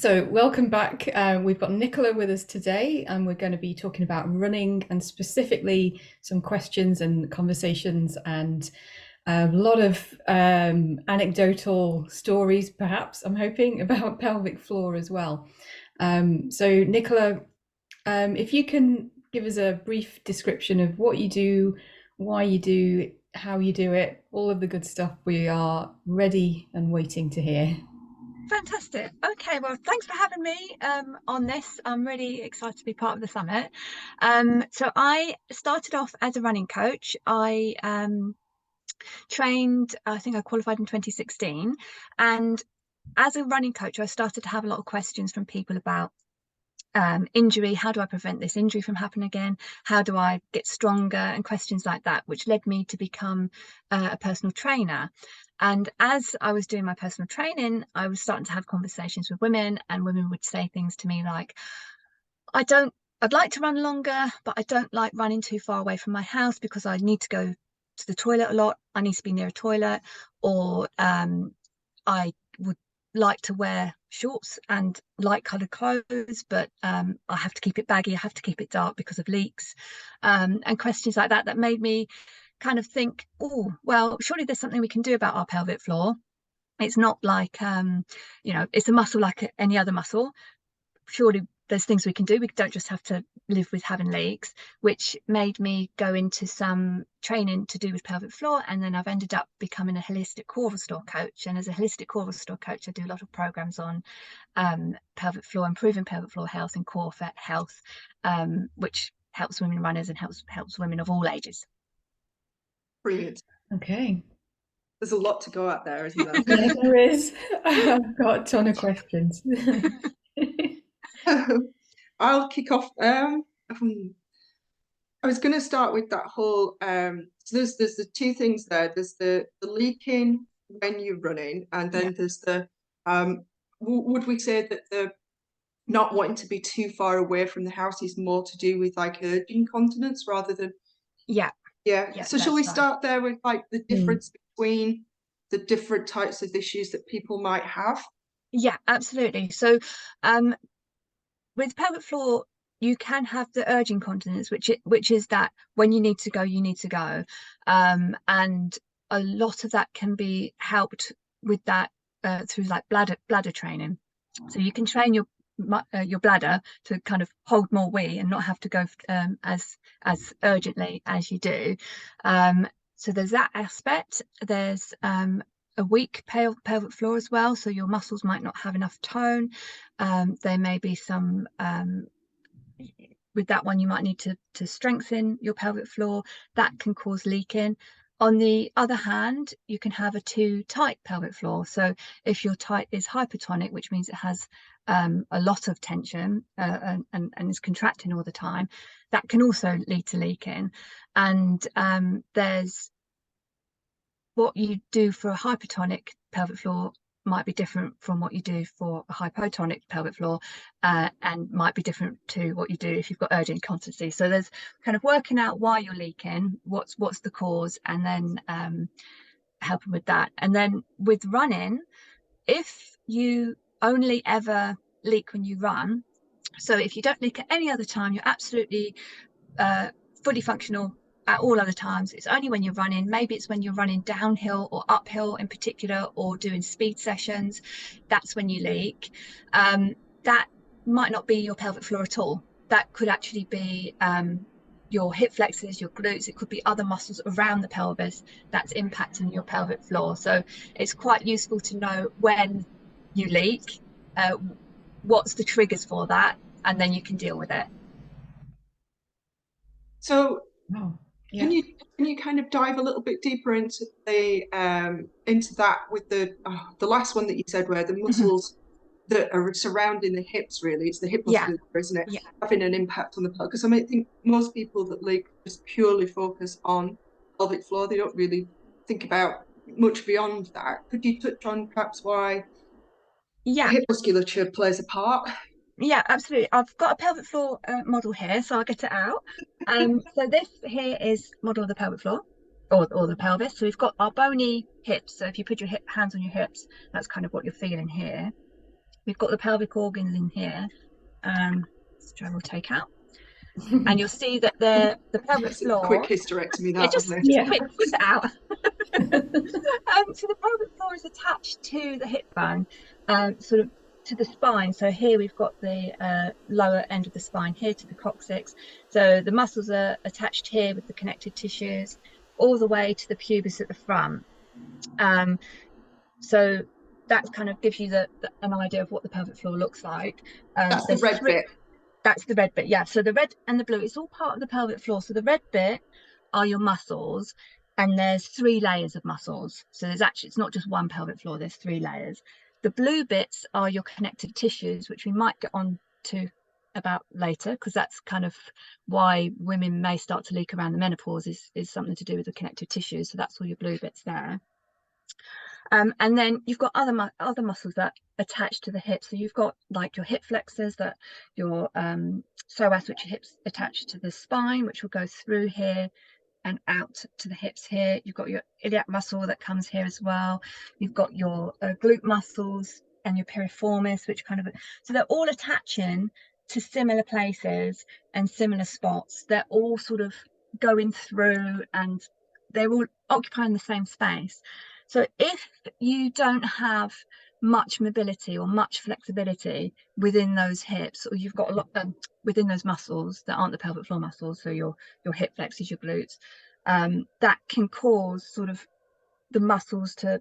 So, welcome back. We've got Nicola with us today, and we're going to be talking about running and specifically some questions and conversations and a lot of anecdotal stories, perhaps, I'm hoping, about pelvic floor as well. So, Nicola, if you can give us a brief description of what you do, why you do, how you do it, all of the good stuff, we are ready and waiting to hear. Fantastic. Okay, well, thanks for having me on this. I'm really excited to be part of the summit. So I started off as a running coach. I trained, I think I qualified in 2016. And as a running coach, I started to have a lot of questions from people about injury. How do I prevent this injury from happening again? How do I get stronger? And questions like that, which led me to become a personal trainer. And as I was doing my personal training, I was starting to have conversations with women, and women would say things to me like, I'd like to run longer, but I don't like running too far away from my house because I need to go to the toilet a lot. I need to be near a toilet, or I would like to wear shorts and light coloured clothes, but I have to keep it baggy, I have to keep it dark because of leaks, and questions like that made me kind of think, oh, well, surely there's something we can do about our pelvic floor. It's not like, it's a muscle like any other muscle. Surely there's things we can do. We don't just have to live with having leaks, which made me go into some training to do with pelvic floor. And then I've ended up becoming a holistic core restore coach. And as a holistic core restore coach, I do a lot of programs on pelvic floor, improving pelvic floor health and core health, which helps women runners and helps women of all ages. Brilliant. Okay. There's a lot to go at there, isn't there? Yeah, there is. I've got a ton of questions. I'll kick off. I was going to start with that whole. So there's the two things there. There's the leaking when you're running, and then there's the. Would we say that the not wanting to be too far away from the house is more to do with like urge incontinence rather than? Yeah. Yeah. So shall we right. start there with like the difference between the different types of issues that people might have? Yeah, absolutely. So with pelvic floor, you can have the urge incontinence, which is that when you need to go, you need to go, and a lot of that can be helped with that through like bladder training. So you can train your bladder to kind of hold more wee and not have to go as urgently as you do. So there's that aspect. There's a weak pelvic floor as well, so your muscles might not have enough tone. There may be some with that one you might need to strengthen your pelvic floor. That can cause leaking. On the other hand, you can have a too tight pelvic floor. So if your tight is hypertonic, which means it has a lot of tension and is contracting all the time, that can also lead to leaking. And there's what you do for a hypertonic pelvic floor might be different from what you do for a hypotonic pelvic floor, and might be different to what you do if you've got urgent incontinence. So there's kind of working out why you're leaking, what's the cause, and then helping with that. And then with running, if you only ever leak when you run, so if you don't leak at any other time, you're absolutely fully functional at all other times. It's only when you're running. Maybe it's when you're running downhill or uphill in particular, or doing speed sessions. That's when you leak. That might not be your pelvic floor at all. That could actually be your hip flexors, your glutes. It could be other muscles around the pelvis that's impacting your pelvic floor. So it's quite useful to know when you leak, what's the triggers for that, and then you can deal with it. So Wow. Yeah. can you kind of dive a little bit deeper into the into that with the last one that you said, where the muscles that are surrounding the hips, really, it's the hip muscle, isn't it? Yeah. Having an impact on the pelvis. Because I mean, I think most people that leak just purely focus on pelvic floor. They don't really think about much beyond that. Could you touch on perhaps why Yeah. hip musculature plays a part? Yeah, absolutely. I've got a pelvic floor model here, so I'll get it out. So this here is model of the pelvic floor, or the pelvis. So we've got our bony hips. So if you put your hands on your hips, that's kind of what you're feeling here. we've got the pelvic organs in here, which I will take out. And you'll see that the pelvic It's a quick floor, hysterectomy, yeah, that, just wasn't it? Yeah. quick, whip it out. So the pelvic floor is attached to the hip bone, sort of to the spine. So here we've got the lower end of the spine here to the coccyx. So the muscles are attached here with the connective tissues all the way to the pubis at the front. So that kind of gives you an idea of what the pelvic floor looks like. That's the red bit. That's the red bit, yeah. So the red and the blue, it's all part of the pelvic floor. So the red bit are your muscles, and there's 3 layers of muscles. So it's not just one pelvic floor, there's 3 layers. The blue bits are your connective tissues, which we might get on to about later, because that's kind of why women may start to leak around the menopause, is something to do with the connective tissues. So that's all your blue bits there. And then you've got other muscles that attach to the hips. So you've got like your hip flexors, that your psoas, which your hips attached to the spine, which will go through here and out to the hips here. You've got your iliac muscle that comes here as well. You've got your glute muscles and your piriformis, which kind of, so they're all attaching to similar places and similar spots. They're all sort of going through, and they're all occupying the same space. So if you don't have much mobility or much flexibility within those hips, or you've got a lot within those muscles that aren't the pelvic floor muscles, so your hip flexors, your glutes, that can cause sort of the muscles to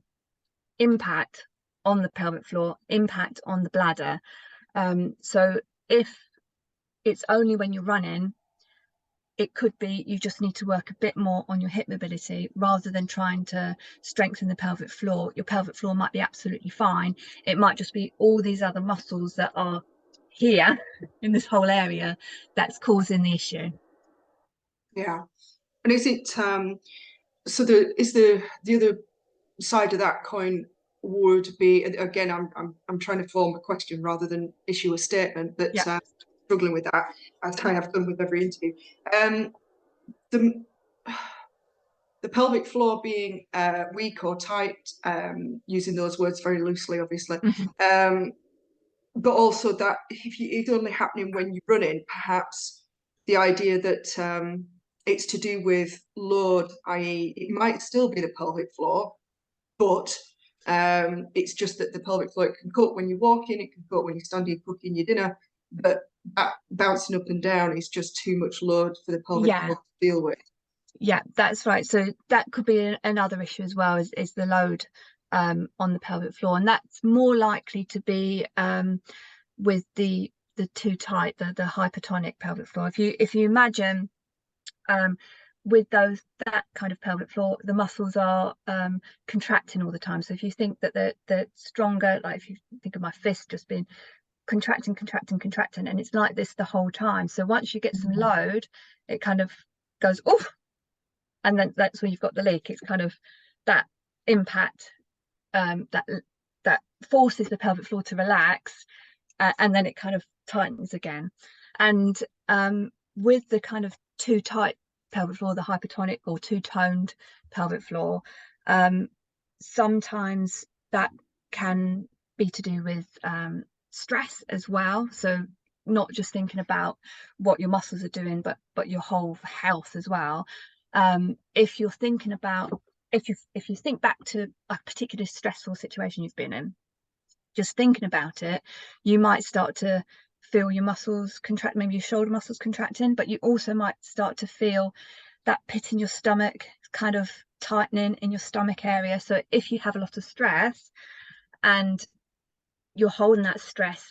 impact on the pelvic floor, impact on the bladder. So if it's only when you're running, it could be you just need to work a bit more on your hip mobility rather than trying to strengthen the pelvic floor. Your pelvic floor might be absolutely fine. It might just be all these other muscles that are here in this whole area that's causing the issue. Yeah. And is it so the other side of that coin would be, again, I'm trying to form a question rather than issue a statement, but Yeah. Struggling with that, as I have done with every interview. The pelvic floor being weak or tight, using those words very loosely, obviously, but also that if it's only happening when you're running, perhaps the idea that it's to do with load, i.e. it might still be the pelvic floor, but it's just that the pelvic floor, it can cut when you're walking, it can cut when you're standing cooking your dinner, but that bouncing up and down is just too much load for the pelvic floor to deal with. Yeah, that's right. So that could be another issue as well, is the load on the pelvic floor, and that's more likely to be with the too tight, the hypertonic pelvic floor. If you imagine with that kind of pelvic floor, the muscles are contracting all the time. So if you think that they're stronger, like if you think of my fist just being contracting, and it's like this the whole time. So once you get some load, it kind of goes oof, and then that's where you've got the leak. It's kind of that impact that forces the pelvic floor to relax, and then it kind of tightens again. And with the kind of too tight pelvic floor, the hypertonic or too toned pelvic floor, sometimes that can be to do with stress as well. So not just thinking about what your muscles are doing, but your whole health as well. If you're thinking about, if you think back to a particularly stressful situation you've been in, just thinking about it, you might start to feel your muscles contract, maybe your shoulder muscles contracting, but you also might start to feel that pit in your stomach kind of tightening in your stomach area. So if you have a lot of stress and you're holding that stress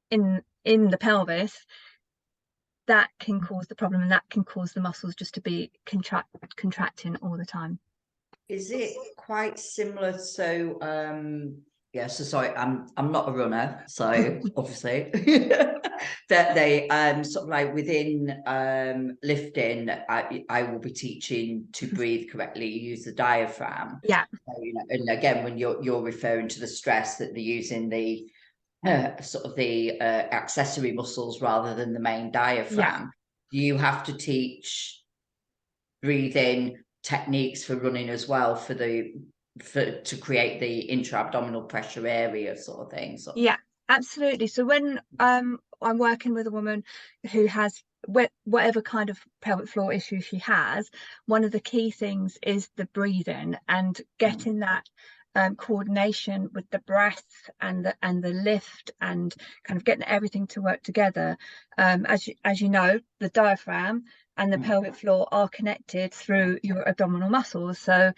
in the pelvis, that can cause the problem, and that can cause the muscles just to be contracting all the time. Is it quite similar? So yeah, so sorry, I'm not a runner, so obviously that they sort of like within lifting, I will be teaching to breathe correctly, use the diaphragm. Yeah. So, you know, and again, when you're referring to the stress, that they're using the sort of the accessory muscles rather than the main diaphragm. Do you have to teach breathing techniques for running as well to create the intra-abdominal pressure area sort of thing? Yeah, Absolutely. So when I'm working with a woman who has whatever kind of pelvic floor issue she has, one of the key things is the breathing and getting that coordination with the breath and the lift, and kind of getting everything to work together. As you know, the diaphragm and the pelvic floor are connected through your abdominal muscles. So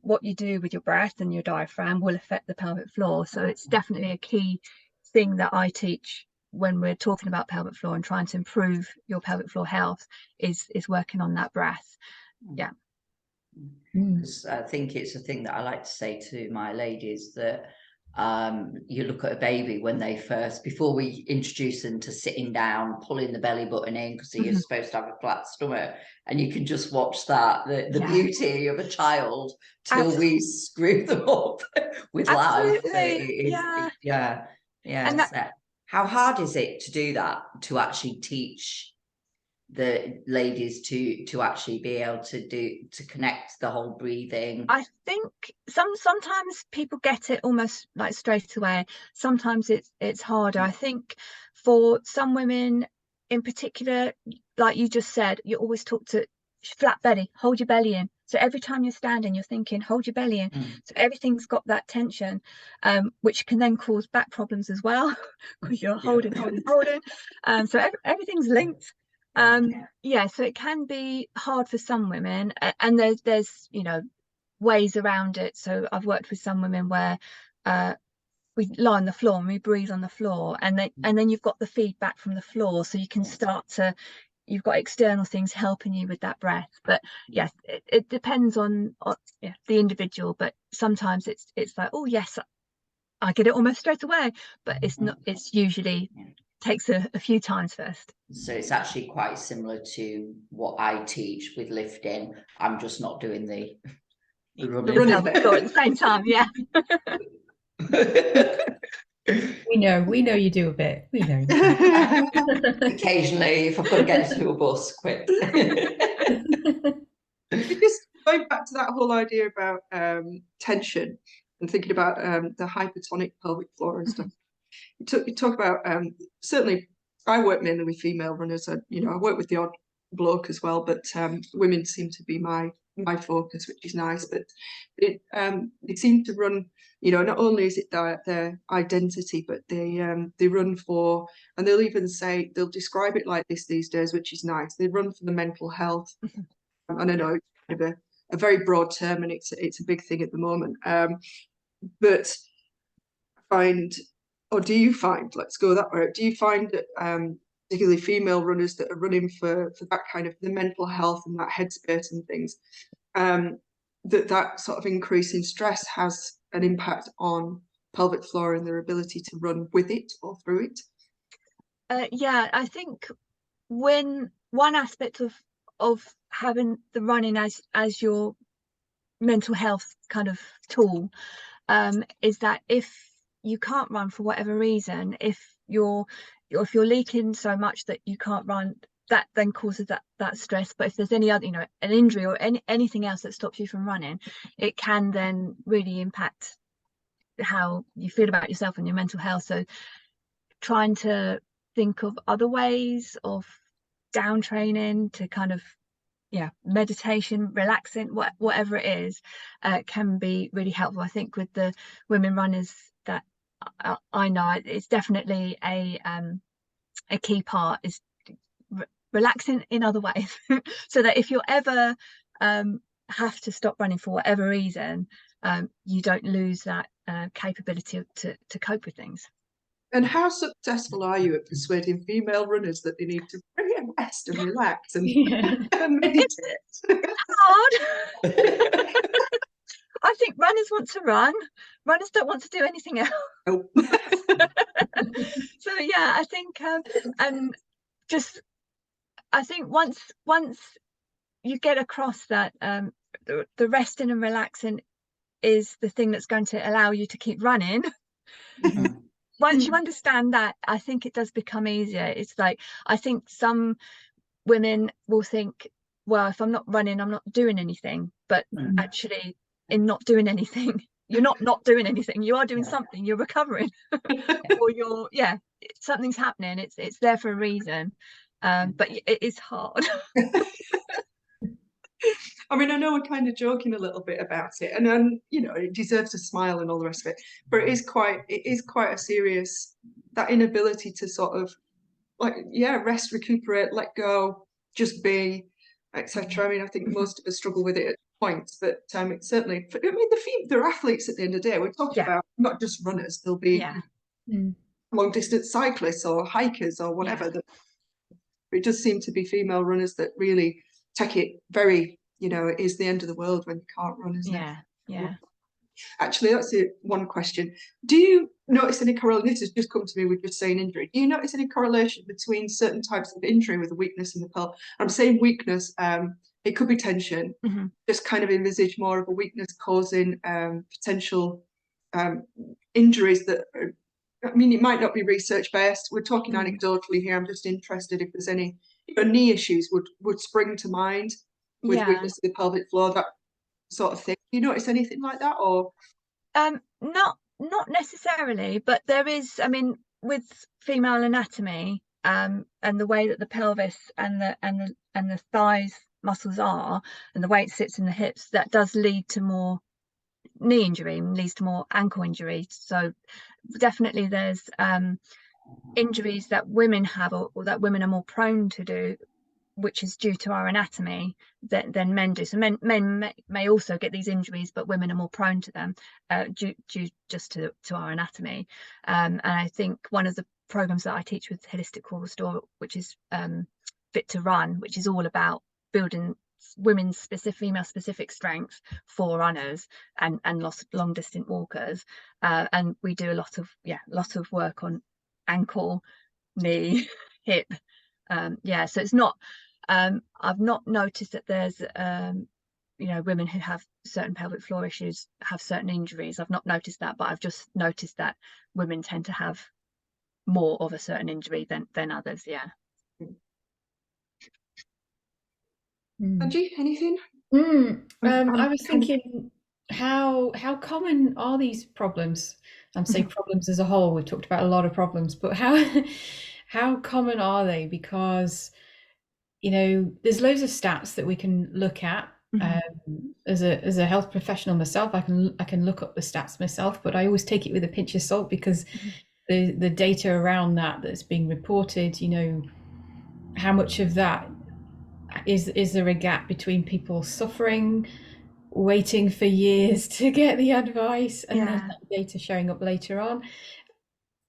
what you do with your breath and your diaphragm will affect the pelvic floor. So it's definitely a key thing that I teach when we're talking about pelvic floor and trying to improve your pelvic floor health is working on that breath. Yeah. Because I think it's a thing that I like to say to my ladies, that you look at a baby when they first, before we introduce them to sitting down, pulling the belly button in, because you're supposed to have a flat stomach, and you can just watch that, the beauty of a child, till we screw them up with life. And So how hard is it to do that, to actually teach the ladies to actually be able to connect the whole breathing? I think sometimes people get it almost like straight away. Sometimes it's harder. I think for some women in particular, like you just said, you always talk to flat belly, hold your belly in. So every time you're standing, you're thinking, hold your belly in. So everything's got that tension, which can then cause back problems as well, because you're holding. So everything's linked. So it can be hard for some women, and there's ways around it. So I've worked with some women where we lie on the floor and we breathe on the floor, and then you've got the feedback from the floor, so you can start to, you've got external things helping you with that breath. But yes, it depends on the individual, but sometimes it's like, oh yes, I get it almost straight away, but it's not. It's usually takes a few times first. So it's actually quite similar to what I teach with lifting. I'm just not doing the running at the same time. Yeah. We know you do a bit. We know. Occasionally, if I've got to get into a bus quick. Just going back to that whole idea about tension and thinking about the hypertonic pelvic floor and stuff. You talk about certainly I work mainly with female runners, and I work with the odd bloke as well, but women seem to be my focus, which is nice. But they seem to run, not only is it their identity, but they run for, and they'll even say, they'll describe it like this these days, which is nice. They run for the mental health. And I know it's kind of a very broad term, and it's a big thing at the moment. But do you find, let's go that way, do you find that particularly female runners that are running for that kind of the mental health and that headspace and things, that sort of increase in stress has an impact on pelvic floor and their ability to run with it or through it? I think when one aspect of having the running as your mental health kind of tool is that if you can't run for whatever reason, if you're leaking so much that you can't run, that then causes that stress. But if there's any other, an injury or anything else that stops you from running, it can then really impact how you feel about yourself and your mental health. So trying to think of other ways of down training to kind of meditation, relaxing, whatever it is, can be really helpful. I think with the women runners that I know, it's definitely a key part is relaxing in other ways, so that if you ever have to stop running for whatever reason, you don't lose that capability to cope with things. And how successful are you at persuading female runners that they need to really rest and relax and meditate? Hard. I think runners want to run. Runners don't want to do anything else. Nope. So I think I think once you get across that the resting and relaxing is the thing that's going to allow you to keep running. Once you understand that, I think it does become easier. It's like, I think some women will think, well, if I'm not running, I'm not doing anything. But actually, in not doing anything, you're not doing anything, you are doing Yeah. something, you're recovering, or you're, yeah, something's happening, it's there for a reason. But it is hard. I mean, I know we're kind of joking a little bit about it, and then, you know, it deserves a smile and all the rest of it, but it is quite a serious, that inability to sort of, like, yeah, rest, recuperate, let go, just be, etc. I mean, I think most of us struggle with it at points, but it's certainly, I mean, they're athletes at the end of the day. We're talking Yeah. about not just runners, they'll be Yeah. long distance cyclists or hikers or whatever. Yeah. It does seem to be female runners that really take it very, you know, it is the end of the world when you can't run, isn't it? Yeah. Actually, that's one question. Do you notice any correlation? This has just come to me with just saying injury. Do you notice any correlation between certain types of injury with a weakness in the pelvis? I'm saying weakness, it could be tension. Just kind of envisage more of a weakness causing potential injuries that are, I mean, it might not be research based. We're talking anecdotally here. I'm just interested if there's any, you know, knee issues would spring to mind with weakness of the pelvic floor, that sort of thing. Do you notice anything like that, or? Not necessarily, but there is, I mean, with female anatomy, and the way that the pelvis and the thighs muscles are, and the way it sits in the hips, that does lead to more knee injury, leads to more ankle injury. So definitely there's injuries that women have, or that women are more prone to do, which is due to our anatomy, than men do. So men may also get these injuries, but women are more prone to them due just to our anatomy. And I think one of the programs that I teach with Holistic Core Restore, which is Fit to Run, which is all about building women's female specific strength for runners and long distance walkers, and we do a lot of work on ankle, knee, hip. So it's not, I've not noticed that there's you know, women who have certain pelvic floor issues have certain injuries. I've not noticed that, but I've just noticed that women tend to have more of a certain injury than others. Angie, anything? I was thinking, how common are these problems? I'm saying problems as a whole. We've talked about a lot of problems, but how common are they? Because, you know, there's loads of stats that we can look at. As a health professional myself, I can look up the stats myself, but I always take it with a pinch of salt, because the data around that's being reported, you know, how much of that is there a gap between people suffering, waiting for years to get the advice, and then that data showing up later on?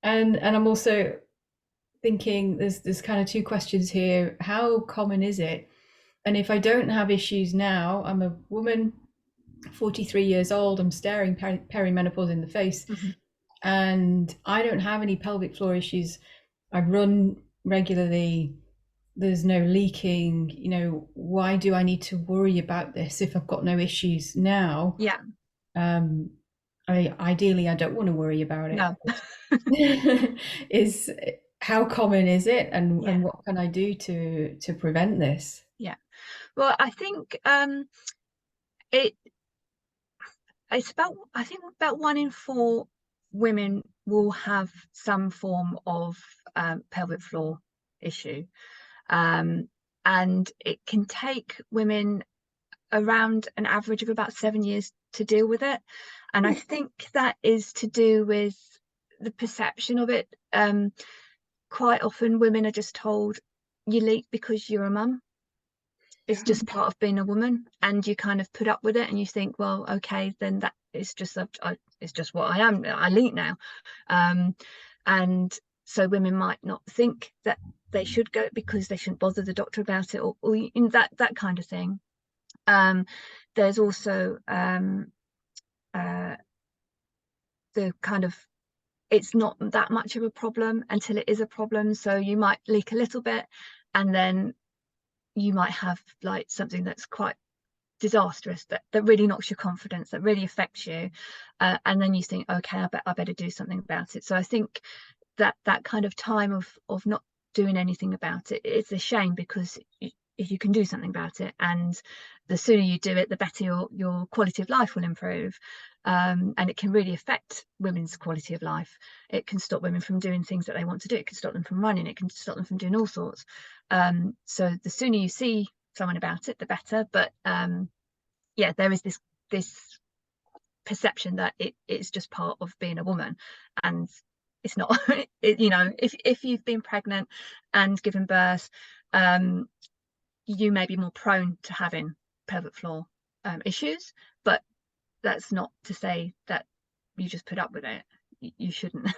And I'm also thinking there's kind of two questions here. How common is it? And if I don't have issues now, I'm a woman, 43 years old, I'm staring perimenopause in the face, and I don't have any pelvic floor issues. I run regularly. There's no leaking. You know, why do I need to worry about this if I've got no issues now? Ideally, I don't want to worry about it. No. Is how common is it, and what can I do to prevent this? Well, I think it's about 1 in 4 women will have some form of pelvic floor issue, and it can take women around an average of about 7 years to deal with it. And I think that is to do with the perception of it. Quite often women are just told, you leak because you're a mum. It's just part of being a woman, and you kind of put up with it, and you think, well, okay, then that is just it's just what I am. I leak now, and so women might not think that they should go, because they shouldn't bother the doctor about it, or that kind of thing. There's also the kind of, it's not that much of a problem until it is a problem. So you might leak a little bit, and then you might have like something that's quite disastrous, that really knocks your confidence, that really affects you, and then you think, okay, I better do something about it. So I think that kind of time of not doing anything about it, it's a shame, because if you can do something about it, and the sooner you do it, the better your quality of life will improve. and it can really affect women's quality of life. It can stop women from doing things that they want to do. It can stop them from running. It can stop them from doing all sorts. So the sooner you see someone about it, the better. But yeah, there is this perception that it's just part of being a woman, and it's not. You know, if you've been pregnant and given birth, you may be more prone to having pelvic floor issues, but that's not to say that you just put up with it. You shouldn't.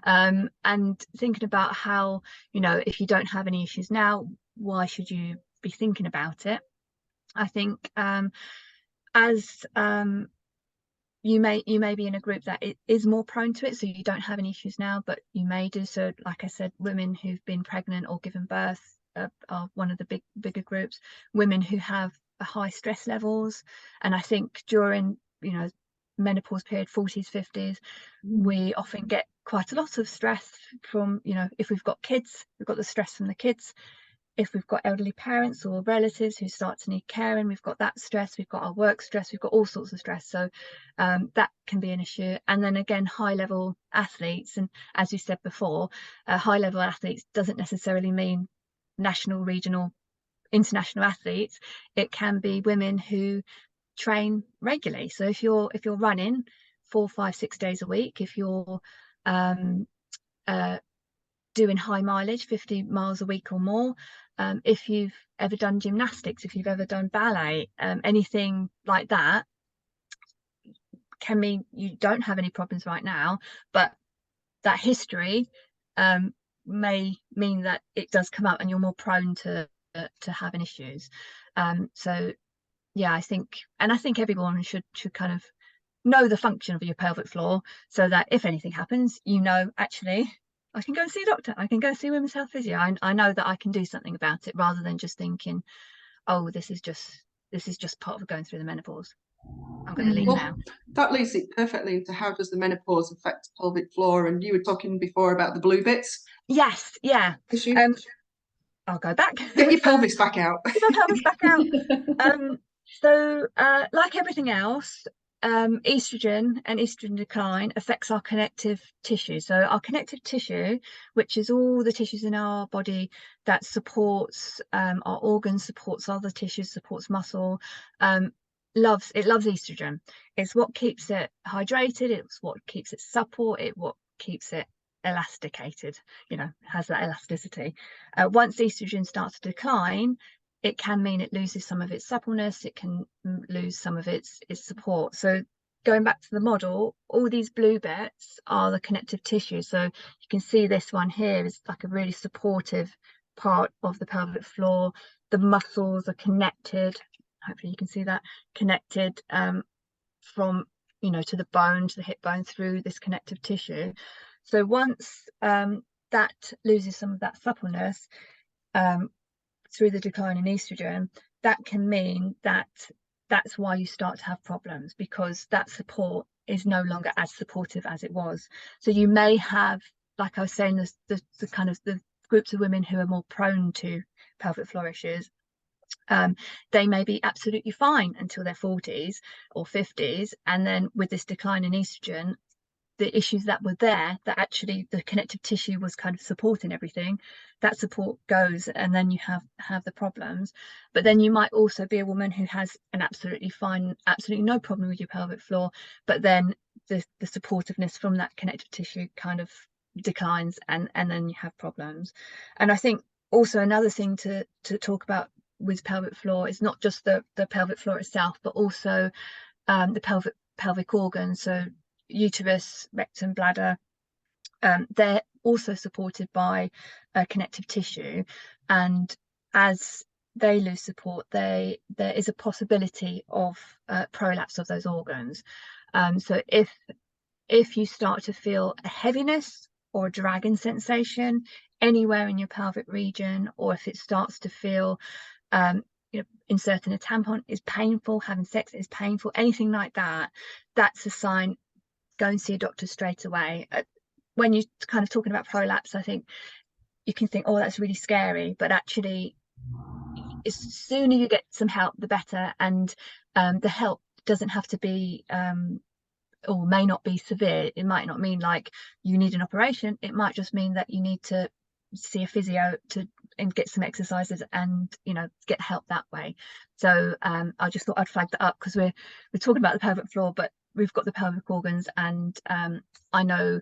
And thinking about how, you know, if you don't have any issues now, why should you be thinking about it? I think as you may be in a group that it is more prone to it, so you don't have any issues now, but you may do. So like I said, women who've been pregnant or given birth are one of the bigger groups. Women who have high stress levels, and I think during, you know, menopause period, 40s, 50s, we often get quite a lot of stress from, you know, if we've got kids, we've got the stress from the kids. If we've got elderly parents or relatives who start to need caring, we've got that stress, we've got our work stress, we've got all sorts of stress. So that can be an issue. And then again, high level athletes, and as you said before, high level athletes doesn't necessarily mean national, regional, international athletes. It can be women who train regularly. So if you're running 4, 5, 6 days a week, if you're doing high mileage, 50 miles a week or more, if you've ever done gymnastics, if you've ever done ballet, anything like that, can mean you don't have any problems right now, but that history may mean that it does come up and you're more prone to having issues. So yeah, I think everyone should kind of know the function of your pelvic floor, so that if anything happens, you know, actually I can go and see a doctor, I can go see a women's health physio. I know that I can do something about it, rather than just thinking, oh, this is just part of going through the menopause. I'm going to leave now. That leads it perfectly into how does the menopause affect pelvic floor, and you were talking before about the blue bits. Yes, yeah. Issue. I'll go back. Get your pelvis back out. Get your pelvis back out. So like everything else, estrogen and estrogen decline affects our connective tissue. So our connective tissue, which is all the tissues in our body that supports our organs, supports other tissues, supports muscle, loves estrogen. It's what keeps it hydrated, it's what keeps it supple, what keeps it elasticated, you know, has that elasticity. Once estrogen starts to decline, it can mean it loses some of its suppleness, it can lose some of its support. So going back to the model, all these blue bits are the connective tissue. So you can see this one here is like a really supportive part of the pelvic floor. The muscles are connected, hopefully you can see that, connected from, you know, to the bone, to the hip bone, through this connective tissue. So once that loses some of that suppleness through the decline in estrogen, that can mean that that's why you start to have problems, because that support is no longer as supportive as it was. So you may have, like I was saying, the kind of the groups of women who are more prone to pelvic floor issues. They may be absolutely fine until their 40s or 50s, and then with this decline in estrogen, the issues that were there, that actually the connective tissue was kind of supporting everything, that support goes, and then you have the problems. But then you might also be a woman who has an absolutely fine, absolutely no problem with your pelvic floor, but then the supportiveness from that connective tissue kind of declines, and then you have problems. And I think also another thing to talk about with pelvic floor is not just the pelvic floor itself, but also the pelvic organs. So uterus, rectum, bladder, they're also supported by connective tissue, and as they lose support, there is a possibility of prolapse of those organs. So if you start to feel a heaviness or a dragging sensation anywhere in your pelvic region, or if it starts to feel you know, inserting a tampon is painful, having sex is painful, anything like that, that's a sign. Go and see a doctor straight away. When you're kind of talking about prolapse, I think you can think, oh, that's really scary, but actually as sooner you get some help, the better. And the help doesn't have to be or may not be severe. It might not mean like you need an operation. It might just mean that you need to see a physio and get some exercises and, you know, get help that way. So I just thought I'd flag that up, because we're talking about the pelvic floor, but we've got the pelvic organs, and I know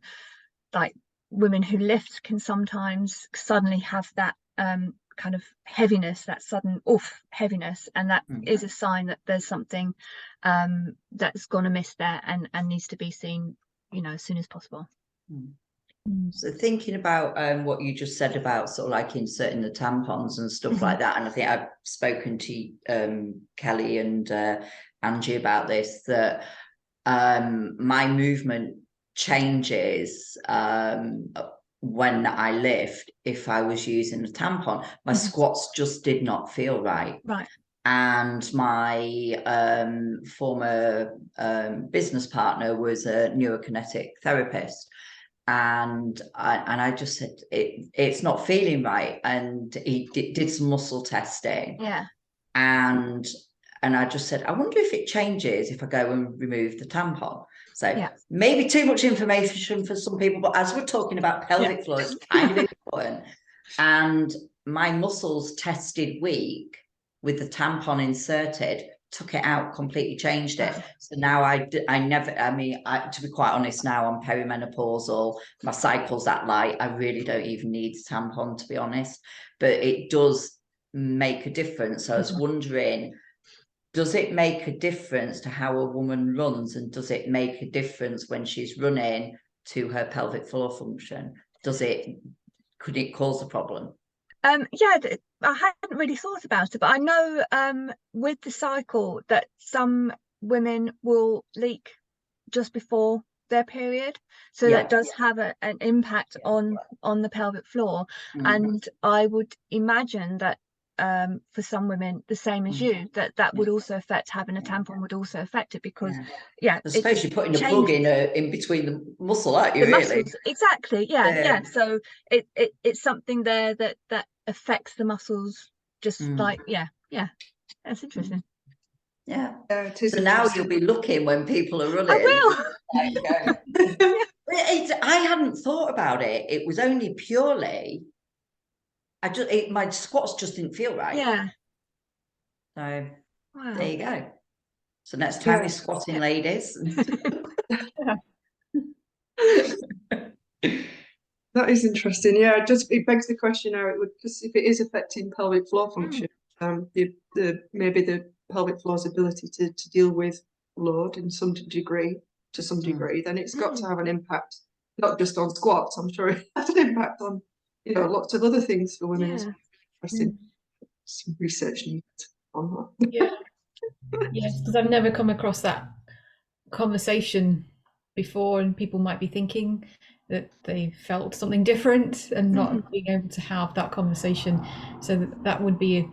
like women who lift can sometimes suddenly have that kind of heaviness, that sudden heaviness, and that is a sign that there's something that's gone amiss there and needs to be seen, you know, as soon as possible. So thinking about what you just said about sort of like inserting the tampons and stuff like that, and I think I've spoken to Kelly and Angie about this, that my movement changes when I lift. If I was using a tampon, my squats just did not feel right. And my former business partner was a neurokinetic therapist, and I just said, it's not feeling right, and he did some muscle testing, and I just said, I wonder if it changes if I go and remove the tampon. So maybe too much information for some people, but as we're talking about pelvic floor, it's kind of important. And my muscles tested weak with the tampon inserted, took it out, completely changed it. So now I mean, to be quite honest, now I'm perimenopausal, my cycle's that light, I really don't even need a tampon, to be honest, but it does make a difference. So I was wondering, does it make a difference to how a woman runs, and does it make a difference when she's running to her pelvic floor function? Could it cause a problem? Yeah, I hadn't really thought about it, but I know with the cycle that some women will leak just before their period, so that does have an impact on the pelvic floor. And I would imagine that for some women, the same as you, that would also affect, having a tampon would also affect it, because I suppose you're putting a plug in between the muscle, aren't you, the really? Muscles, exactly. So it's something there that affects the muscles, just like that's interesting. So now you'll be looking when people are running. I will. I hadn't thought about it. It was only purely my squats just didn't feel right. So there you go. So next time you're squatting, ladies. That is interesting. Yeah, it begs the question now. It would, because if it is affecting pelvic floor function, maybe the pelvic floor's ability to deal with load in some degree, then it's got to have an impact, not just on squats. I'm sure it has an impact on, you know, lots of other things for women. Interesting. Some research needed on that. Yes, because I've never come across that conversation before, and people might be thinking that they felt something different and not being able to have that conversation. So that would be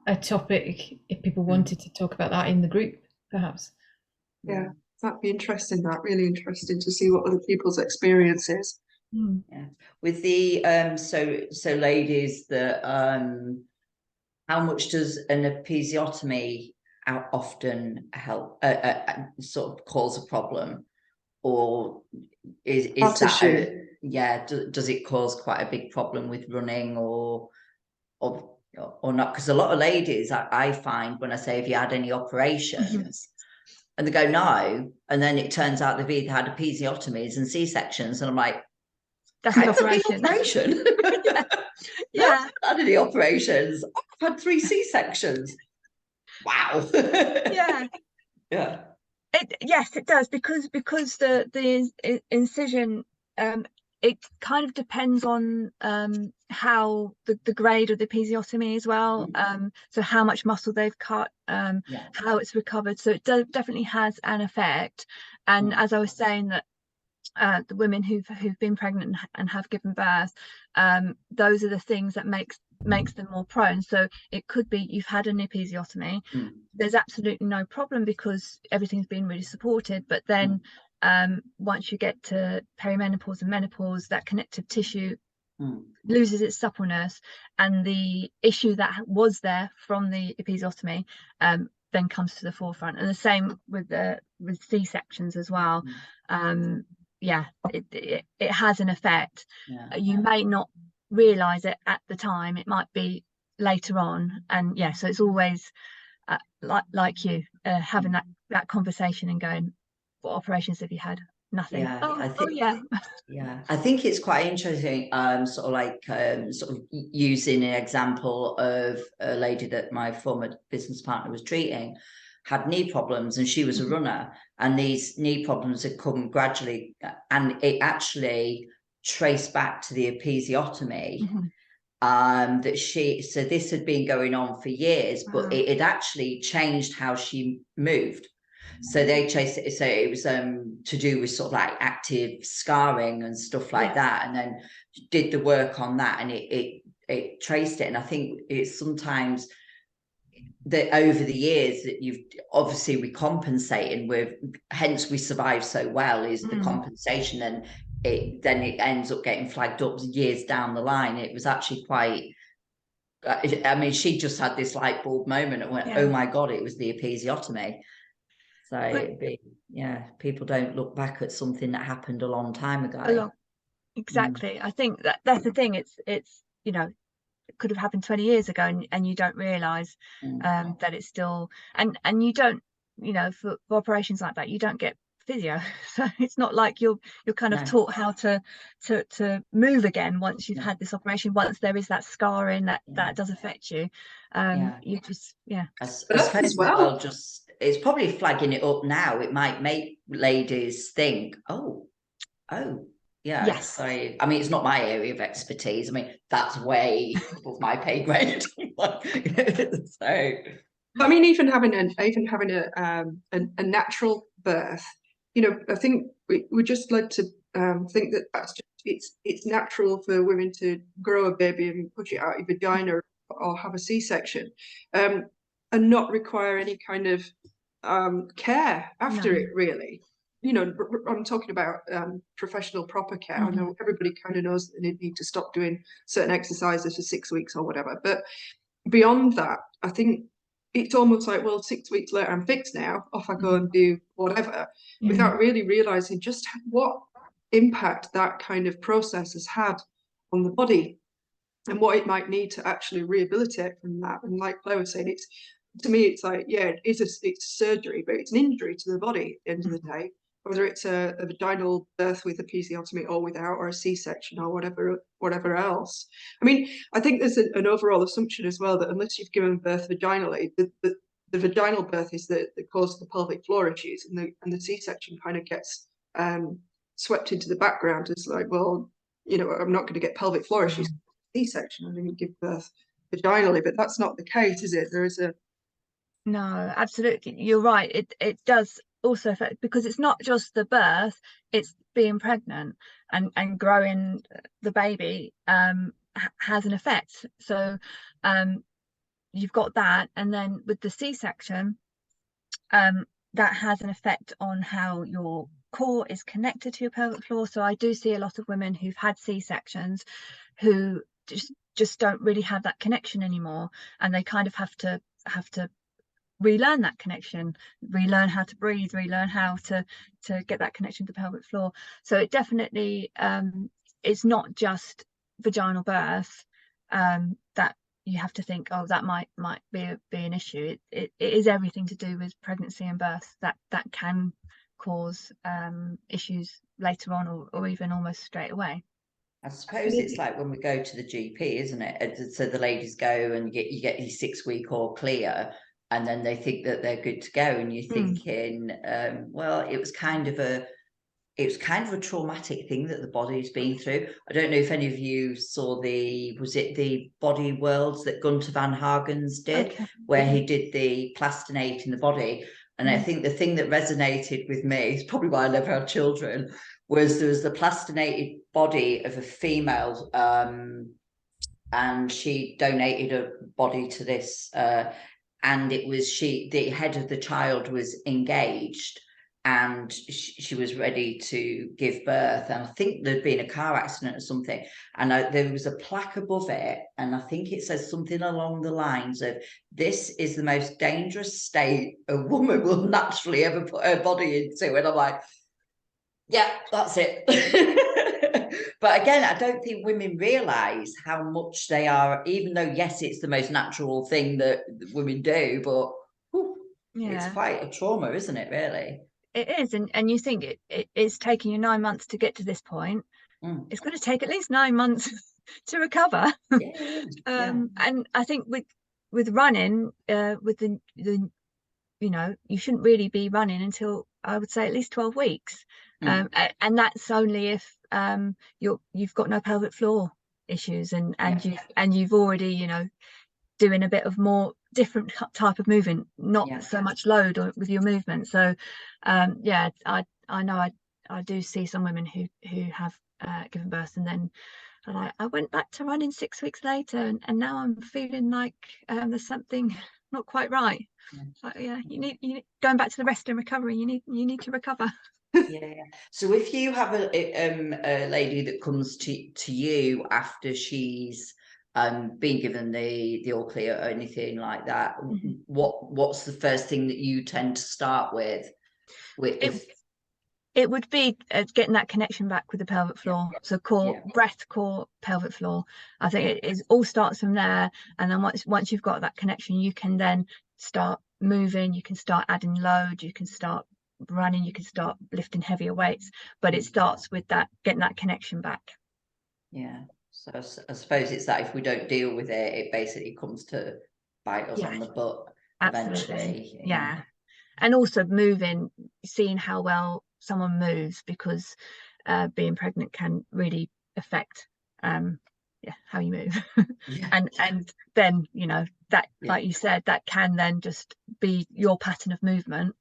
a topic if people wanted to talk about that in the group, perhaps. Yeah, that'd be interesting. Really interesting to see what other people's experience is. With the so ladies, that how much does an episiotomy often help sort of cause a problem, or is that does it cause quite a big problem with running, or not? Because a lot of ladies, I find, when I say, have you had any operations, and they go no, and then it turns out they've either had episiotomies and C-sections, and I'm like, that's an operation. No, I've not had any operations. I've had 3 C-sections. Wow. Yes, it does, because the incision, it kind of depends on how the grade of the episiotomy as well, so how much muscle they've cut, how it's recovered. So it definitely has an effect. And as I was saying, that the women who've been pregnant and have given birth, those are the things that makes them more prone. So it could be you've had an episiotomy, there's absolutely no problem because everything's been really supported, but then once you get to perimenopause and menopause, that connective tissue loses its suppleness, and the issue that was there from the episiotomy then comes to the forefront. And the same with C-sections as well. Yeah, it has an effect. You may not realize it at the time, it might be later on. And yeah, so it's always like you having that conversation and going, what operations have you had? Nothing. Yeah, yeah, I think it's quite interesting, sort of like sort of using an example of a lady that my former business partner was treating, had knee problems, and she was a runner, and these knee problems had come gradually, and it actually traced back to the episiotomy. So this had been going on for years, but it had actually changed how she moved. So they chased it. So it was to do with sort of like active scarring and stuff like that, and then did the work on that, and it traced it. And I think it's sometimes that over the years that you've obviously we compensating with, hence we survive so well, is the compensation, and it ends up getting flagged up years down the line. It was actually quite, I mean, she just had this light bulb moment and went, oh my God, it was the episiotomy. So people don't look back at something that happened a long time ago. Exactly. I think that's the thing. It's you know, it could have happened 20 years ago, and you don't realize that it's still, and you don't, you know, for operations like that, you don't get physio, so it's not like you're kind of taught how to move again once you've had this operation. Once there is that scarring that does affect you, you just I suppose as well, it's probably flagging it up now. It might make ladies think, yes. So, I mean, it's not my area of expertise. I mean, that's way above my pay grade. So, I mean, even having a natural birth, you know, I think we just like to think that that's just, it's natural for women to grow a baby and push it out your vagina or have a C-section, and not require any kind of care after it, really. You know, I'm talking about professional proper care. I know everybody kind of knows that they need to stop doing certain exercises for 6 weeks or whatever, but beyond that, I think it's almost like, well, 6 weeks later, I'm fixed now, off I go and do whatever, without really realizing just what impact that kind of process has had on the body and what it might need to actually rehabilitate from that. And like Claire was saying, to me, it's like, it's surgery, but it's an injury to the body at the end of the day, whether it's a vaginal birth with episiotomy or without, or a C-section or whatever else. I mean, I think there's an overall assumption as well that unless you've given birth vaginally, the vaginal birth is the cause of the pelvic floor issues, and the C-section kind of gets swept into the background as like, well, you know, I'm not going to get pelvic floor issues. C-section, I didn't give birth vaginally, but that's not the case, is it? There is a no, absolutely, you're right. It does also affect, because it's not just the birth, it's being pregnant and growing the baby has an effect. So you've got that, and then with the C-section, that has an effect on how your core is connected to your pelvic floor. So I do see a lot of women who've had C-sections who just don't really have that connection anymore, and they kind of have to relearn that connection, relearn how to breathe, relearn how to get that connection to the pelvic floor. So it definitely it's not just vaginal birth that you have to think, oh, that might be an issue. It is everything to do with pregnancy and birth that can cause issues later on, or even almost straight away. I suppose it's like when we go to the GP, isn't it? So the ladies go and you get your 6 week all clear, and then they think that they're good to go, and you're thinking, well, it was kind of a traumatic thing that the body's been through. I don't know if any of you saw was it the Body Worlds that Gunter Van Hagen's did, where he did the plastinating the body. And I think the thing that resonated with me, is probably why I never had children, was there was the plastinated body of a female, and she donated a body to this, and it was the head of the child was engaged, and she was ready to give birth, and I think there'd been a car accident or something, and there was a plaque above it, and I think it says something along the lines of, "This is the most dangerous state a woman will naturally ever put her body into," and I'm like, yeah, that's it. But again, I don't think women realise how much they are, even though, yes, it's the most natural thing that women do, but whew, it's quite a trauma, isn't it, really? It is, and you think it's taking you 9 months to get to this point. It's going to take at least 9 months to recover. And I think with running, with the you know, you shouldn't really be running until, I would say, at least 12 weeks. And that's only if you've got no pelvic floor issues, and you've already, you know, doing a bit of more different type of movement, not so much load with your movement. So yeah, I know I do see some women who have given birth, and then I went back to running 6 weeks later, and now I'm feeling like there's something not quite right. So yeah, you need going back to the rest and recovery. You need to recover. So if you have a lady that comes to you after she's been given the all clear or anything like that, what's the first thing that you tend to start with? It would be getting that connection back with the pelvic floor. So core, breath, core, pelvic floor. I think it all starts from there. And then once you've got that connection, you can then start moving, you can start adding load, you can start running, you can start lifting heavier weights. But it starts with that, getting that connection back. So I suppose it's that if we don't deal with it, it basically comes to bite us on the butt eventually. And also moving, seeing how well someone moves, because being pregnant can really affect how you move. and then, you know, that like you said, that can then just be your pattern of movement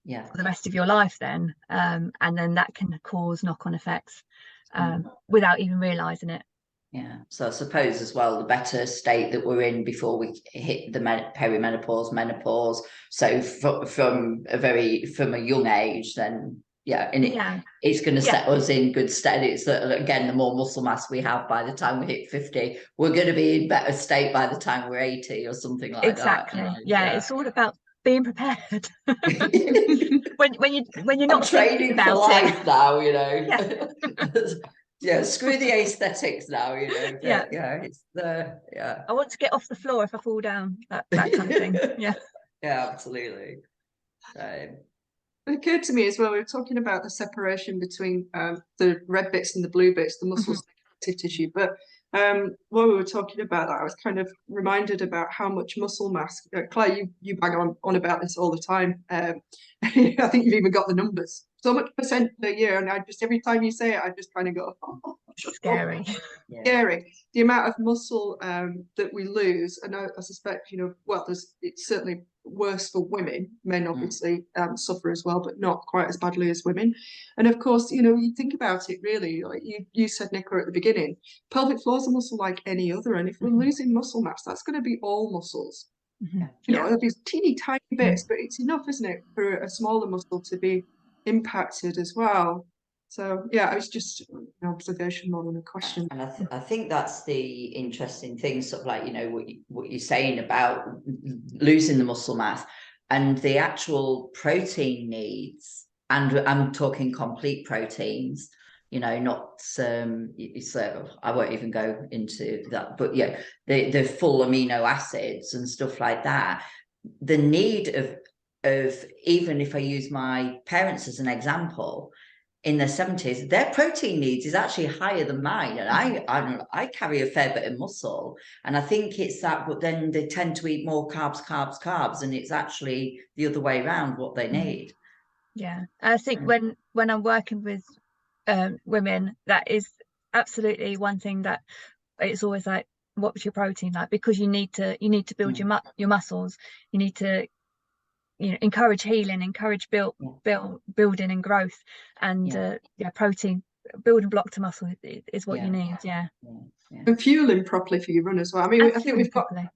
for the rest of your life then, and then that can cause knock-on effects without even realizing it. So I suppose as well, the better state that we're in before we hit the perimenopause, menopause. So from a young age, then it's going to set us in good stead. It's that, again, the more muscle mass we have by the time we hit 50, we're going to be in better state by the time we're 80 or something like that. It's all about being prepared. when you're not training about for life it. now, you know. Screw the aesthetics now, you know. But, it's I want to get off the floor if I fall down, that kind of thing. Absolutely. It occurred to me as well, we were talking about the separation between the red bits and the blue bits, the muscles and the connective tissue, but while we were talking about that, I was kind of reminded about how much muscle mass, Claire, you bang on about this all the time. I think you've even got the numbers, so much percent per year, and I just, every time you say it, I just kind of go, scary. Scary, the amount of muscle that we lose. And I suspect, you know, well, it's certainly worse for women. Men obviously suffer as well, but not quite as badly as women. And of course, you know, you think about it really, like you said, Nicola, at the beginning, pelvic floor is a muscle like any other, and if we're losing muscle mass, that's going to be all muscles. You know, these teeny tiny bits, but it's enough, isn't it, for a smaller muscle to be impacted as well. So yeah, it was just an observation more than a question. And I think that's the interesting thing, sort of like, you know, what you're saying about losing the muscle mass and the actual protein needs. And I'm talking complete proteins, you know, not so I won't even go into that, but the full amino acids and stuff like that. The need of even if I use my parents as an example, in their 70s, their protein needs is actually higher than mine, and I carry a fair bit of muscle, and I think it's that, but then they tend to eat more carbs, and it's actually the other way around what they need. I think when I'm working with women, that is absolutely one thing that it's always like, what's your protein like, because you need to build your muscles, you need to, you know, encourage healing, encourage building and growth, and protein, building block to muscle is what you need. And fueling properly for your run as well. I mean, I think we've got a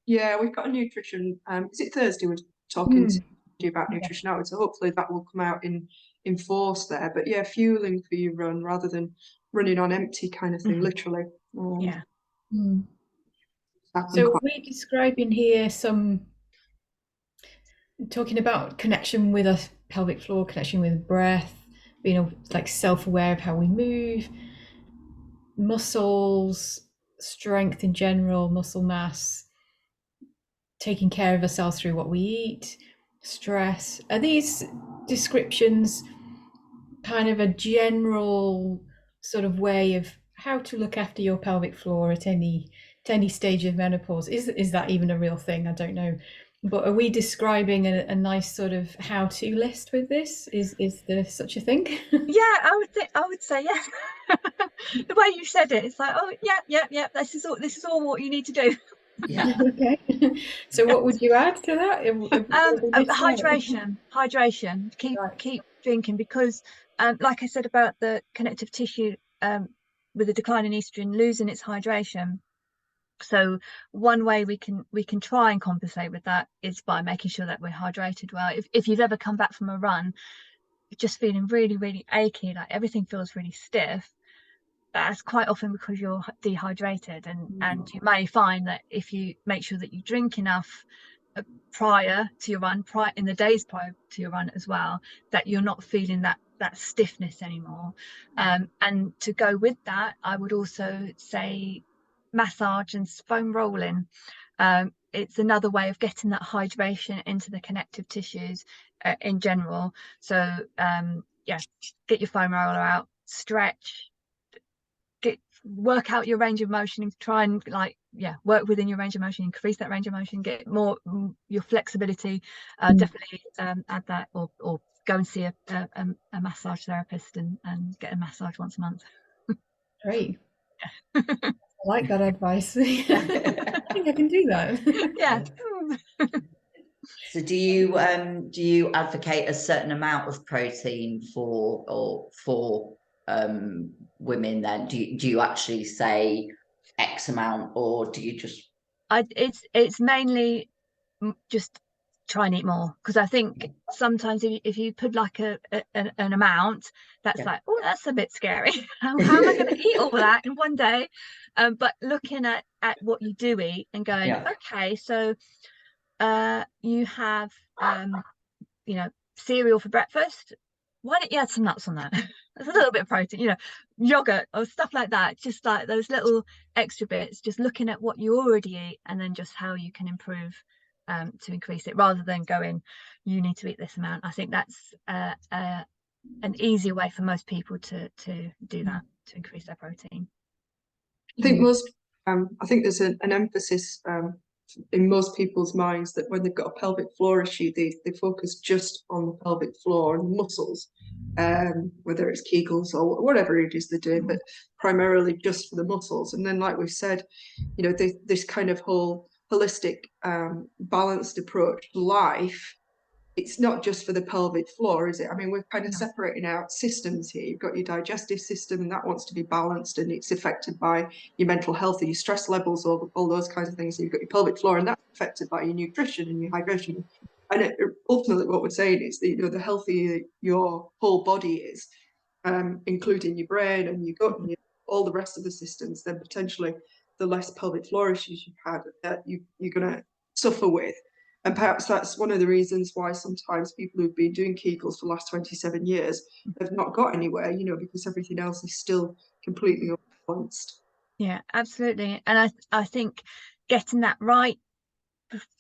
nutrition, is it Thursday we're talking to about nutritionality. So hopefully that will come out in force there. But yeah, fueling for your run rather than running on empty kind of thing, literally. Yeah. So we're describing here some, talking about connection with a pelvic floor, connection with breath, being like self-aware of how we move, muscles, strength in general, muscle mass, taking care of ourselves through what we eat, stress. Are these descriptions kind of a general sort of way of how to look after your pelvic floor at any stage of menopause? Is that even a real thing? I don't know. But are we describing a nice sort of how-to list with this? Is there such a thing? Yeah, I would say yes. The way you said it, it's like, oh yeah. This is all what you need to do. Yeah. Okay. So what would you add to that? Hydration. Keep drinking, because like I said about the connective tissue, with the decline in estrogen losing its hydration. So one way we can try and compensate with that is by making sure that we're hydrated well. If you've ever come back from a run just feeling really, really achy, like everything feels really stiff, that's quite often because you're dehydrated, and you may find that if you make sure that you drink enough prior to your run, in the days prior to your run as well, that you're not feeling that stiffness anymore. And to go with that, I would also say massage and foam rolling. It's another way of getting that hydration into the connective tissues in general. So yeah, get your foam roller out, stretch, work out your range of motion, and try and work within your range of motion, increase that range of motion, get more your flexibility. Definitely add that, or go and see a massage therapist and get a massage once a month. Great. I like that advice. I think I can do that. Yeah. So do you advocate a certain amount of protein for women then? Do you actually say X amount, or do you just it's mainly just try and eat more, because I think sometimes if you put like an amount, that's like, oh, that's a bit scary. How am I going to eat all that in one day? But looking at what you do eat and going, okay, so you have cereal for breakfast, why don't you add some nuts on that? There's a little bit of protein, yogurt or stuff like that, just like those little extra bits, just looking at what you already eat and then just how you can improve to increase it, rather than going, you need to eat this amount. I think that's an easier way for most people to do that, to increase their protein. I think I think there's an emphasis in most people's minds that when they've got a pelvic floor issue, they focus just on the pelvic floor and muscles, whether it's Kegels or whatever it is they're doing, but primarily just for the muscles. And then, like we've said, this kind of whole holistic, balanced approach to life, it's not just for the pelvic floor, is it? I mean, we're kind of separating out systems here. You've got your digestive system, and that wants to be balanced, and it's affected by your mental health and your stress levels, all those kinds of things. So you've got your pelvic floor, and that's affected by your nutrition and your hydration. And ultimately, what we're saying is that, the healthier your whole body is, including your brain and your gut and all the rest of the systems, then potentially the less pelvic floor issues you've had that you're going to suffer with. And perhaps that's one of the reasons why sometimes people who've been doing Kegels for the last 27 years have not got anywhere, because everything else is still completely unbalanced. Yeah, absolutely. And I think getting that right,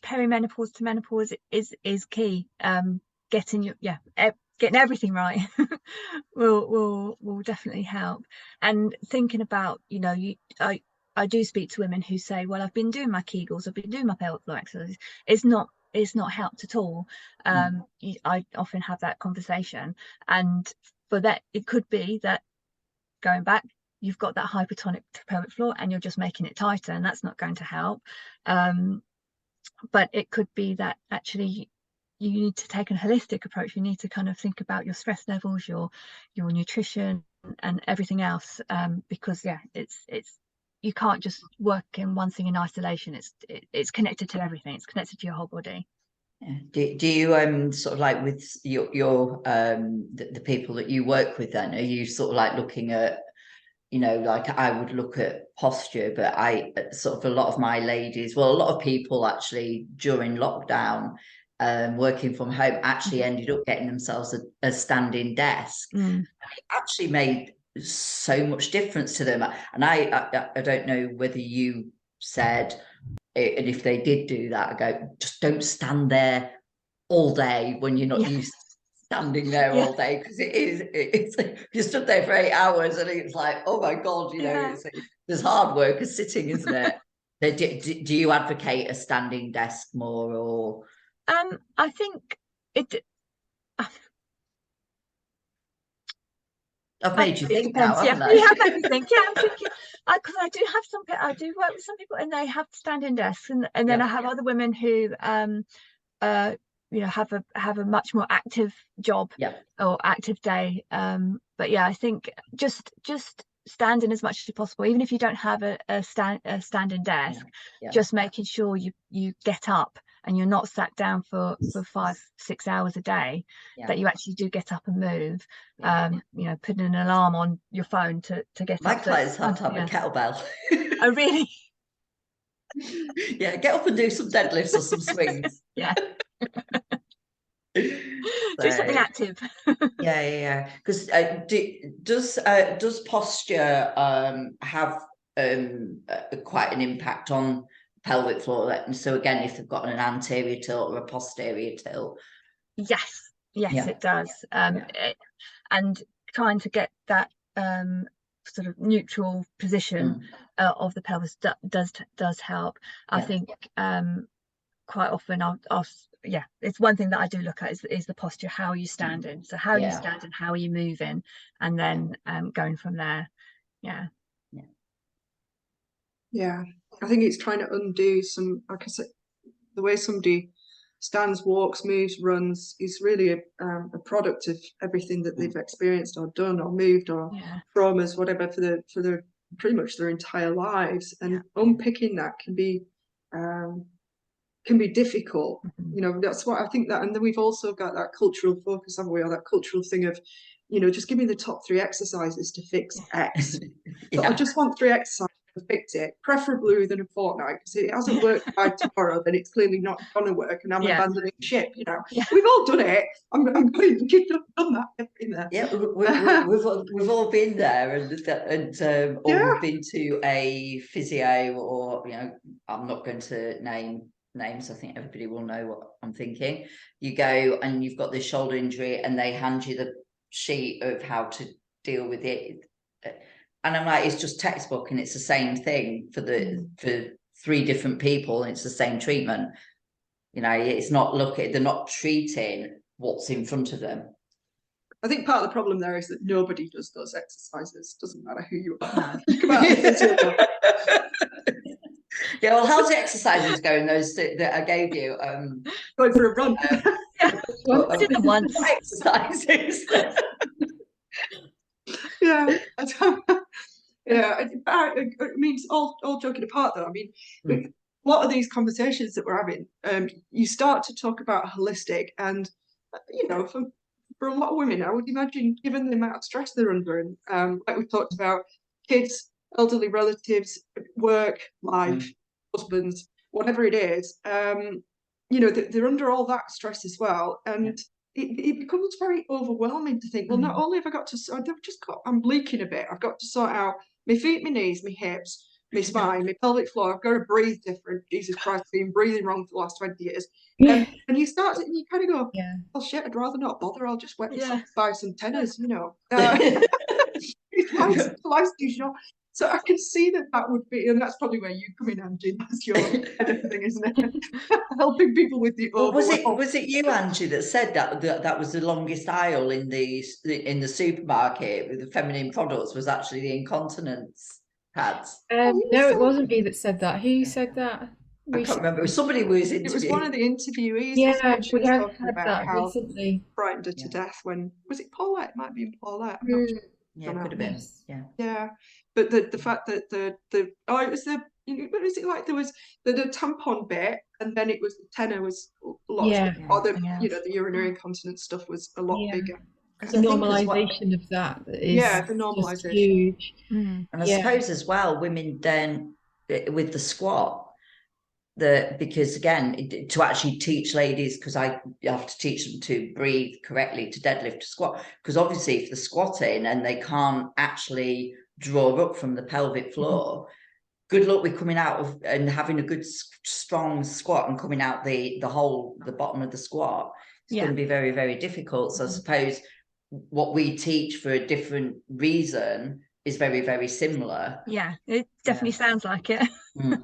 perimenopause to menopause, is key. Getting everything right will definitely help. And thinking about, I do speak to women who say, well, I've been doing my Kegels, I've been doing my pelvic floor exercises, it's not helped at all. I often have that conversation, and for that, it could be that, going back, you've got that hypertonic pelvic floor and you're just making it tighter, and that's not going to help. But it could be that actually you need to take a holistic approach. You need to kind of think about your stress levels, your nutrition, and everything else, because it's you can't just work in one thing in isolation. It's connected to everything. It's connected to your whole body. Yeah. Do you sort of like with your the people that you work with, then are you sort of like looking at, you know, like I would look at posture, but I sort of, a lot of my ladies, well, a lot of people actually during lockdown, working from home, actually ended up getting themselves a standing desk. Mm. It actually made so much difference to them. And I don't know whether you said, and if they did do that, I go, just don't stand there all day when you're not used to standing there all day, because it's you stood there for 8 hours and it's like, oh my god, you know, it's there's hard work as sitting, isn't it? Do you advocate a standing desk more, or I think it I've made you it think now, depends. Yeah, haven't I? you have made me think. Yeah, I'm thinking, because I do work with some people and they have standing desks, and then I have other women who you know, have a much more active job or active day. But yeah, I think just standing as much as possible, even if you don't have a standing desk, just making sure you get up and you're not sat down for 5-6 hours a day, that you actually do get up and move. You know, putting an alarm on your phone to get up. My clients have to have a kettlebell. Oh really? Yeah, get up and do some deadlifts or some swings. Yeah. So, do something active. yeah. Because does posture have quite an impact on pelvic floor? And so again, if they've got an anterior tilt or a posterior tilt. Yes, it does. And trying to get that sort of neutral position of the pelvis does help. I think quite often I'll it's one thing that I do look at is the posture. How are you standing? So how are you standing? How are you moving? And then going from there. Yeah. I think it's trying to undo some, like I said, the way somebody stands, walks, moves, runs is really a product of everything that they've experienced or done or moved or traumas, whatever, for the pretty much their entire lives. And unpicking that can be difficult. You know, that's what I think that, and then we've also got that cultural focus, haven't we, or that cultural thing of, you know, just give me the top 3 exercises to fix X. So I just want 3 exercises to fix it, preferably within a fortnight, because if it hasn't worked by tomorrow, then it's clearly not going to work, and I'm abandoning ship. You know, we've all done it. I'm going, you've done that. Been there. Yeah, we've all been there, and or we've been to a physio, or, you know, I'm not going to name names, I think everybody will know what I'm thinking. You go and you've got this shoulder injury and they hand you the sheet of how to deal with it, and I'm like, it's just textbook, and it's the same thing for 3 different people, and it's the same treatment. You know, it's not they're not treating what's in front of them. I think part of the problem there is that nobody does those exercises. Doesn't matter who you are. Yeah, well, how's the exercises going? Those that I gave you. Going for a run. Once. Exercises. Yeah. I mean, all joking apart, though. I mean, a lot of these conversations that we're having, you start to talk about holistic, and you know, for a lot of women, I would imagine, given the amount of stress they're under, and like we talked about, kids, elderly relatives, work, life, husbands, whatever it is, you know, they're under all that stress as well, and it becomes very overwhelming to think, well, not only have I got to, I'm leaking a bit, I've got to sort out my feet, my knees, my hips, my spine, my pelvic floor, I've got to breathe different. Jesus Christ, I've been breathing wrong for the last 20 years. And you start, and you kind of go, oh shit, I'd rather not bother, I'll just wet myself by some tenors, you know. Life's too short. So I can see that would be, and that's probably where you come in, Angie. That's your kind of thing, isn't it? Helping people with the overwhelm. Was it you, Angie, that said that was the longest aisle in the supermarket with the feminine products was actually the incontinence pads? No, it wasn't me that said that. Who said that? I can't remember. Somebody was interviewed. It was one of the interviewees. Yeah, she was talking had about that how recently. Frightened her to death when, was it Paulette? It might have been Paulette. Yeah, could have been. Yeah, but the fact that it was the what is it like? There was the tampon bit, and then it was the tenor was a lot, Yeah. or the Yes. the urinary incontinence stuff was a lot Yeah. bigger. Because The I think as well, normalization of that Yeah, is the just normalization. huge. Mm. and I Yeah. suppose as well, women then with the squat, because again, to actually teach ladies, because I have to teach them to breathe correctly, to deadlift, to squat, because obviously if they're squatting and they can't actually draw up from the pelvic floor, good luck with coming out of and having a good strong squat and coming out the bottom of the squat. It's going to be very, very difficult. So I suppose what we teach for a different reason is very, very similar. Yeah, it definitely sounds like it.